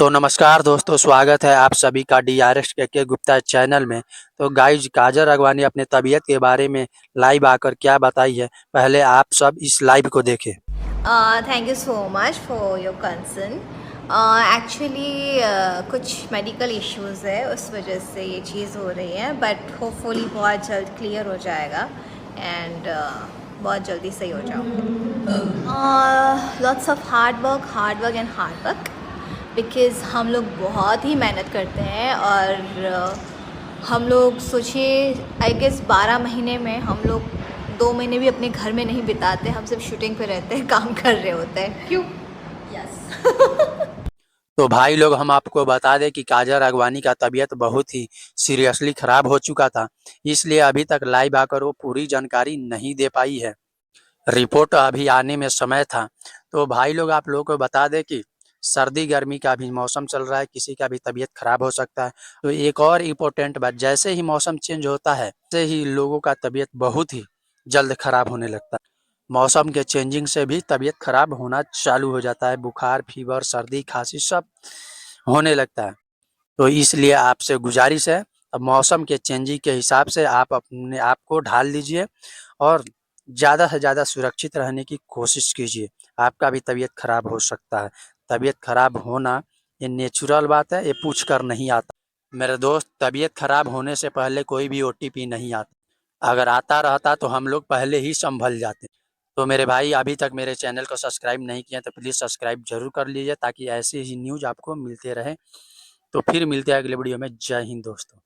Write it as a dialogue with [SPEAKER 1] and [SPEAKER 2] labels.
[SPEAKER 1] तो नमस्कार दोस्तों, स्वागत है आप सभी का डीआरएस के गुप्ता चैनल में। तो गाइज काजल राघवानी अपने तबीयत के बारे में लाइव आकर क्या बताई है, पहले आप सब इस लाइव को देखें।
[SPEAKER 2] Thank you so much for your concern. Actually कुछ मेडिकल इश्यूज़ है, उस वजह से ये चीज़ हो रही है, बट होपफुली बहुत जल्द क्लियर हो जाएगा एंड बहुत जल्दी सही हो जाओगे। Lots of hard work and hard work, because हम लोग बहुत ही मेहनत करते हैं और हम लोग सोचिए आई गेस 12 महीने में हम लोग 2 महीने भी अपने घर में नहीं बिताते, हम सिर्फ शूटिंग पे रहते हैं, काम कर रहे होते हैं। क्यों? यस।
[SPEAKER 1] तो भाई लोग, हम आपको बता दें कि काजल राघवानी का तबीयत बहुत ही सीरियसली खराब हो चुका था, इसलिए अभी तक लाइव आकर वो पूरी जानकारी नहीं दे पाई है। रिपोर्ट अभी आने में समय था। तो भाई लोग, आप लोगों को बता दें कि सर्दी गर्मी का भी मौसम चल रहा है, किसी का भी तबीयत खराब हो सकता है। तो एक और इम्पोर्टेंट बात, जैसे ही मौसम चेंज होता है वैसे ही लोगों का तबीयत बहुत ही जल्द खराब होने लगता है। मौसम के चेंजिंग से भी तबीयत खराब होना चालू हो जाता है, बुखार फीवर सर्दी खांसी सब होने लगता है। तो इसलिए आपसे गुजारिश है, अब मौसम के चेंजिंग के हिसाब से आप अपने आप को ढाल लीजिए और ज़्यादा से ज़्यादा सुरक्षित रहने की कोशिश कीजिए। आपका भी तबीयत खराब हो सकता है। तबीयत खराब होना ये नेचुरल बात है, ये पूछ कर नहीं आता। मेरे दोस्त, तबीयत खराब होने से पहले कोई भी ओटीपी नहीं आता। अगर आता रहता तो हम लोग पहले ही संभल जाते। तो मेरे भाई, अभी तक मेरे चैनल को सब्सक्राइब नहीं किया तो प्लीज़ सब्सक्राइब ज़रूर कर लीजिए, ताकि ऐसे ही न्यूज़ आपको मिलते रहे। तो फिर मिलते हैं अगले वीडियो में। जय हिंद दोस्तों।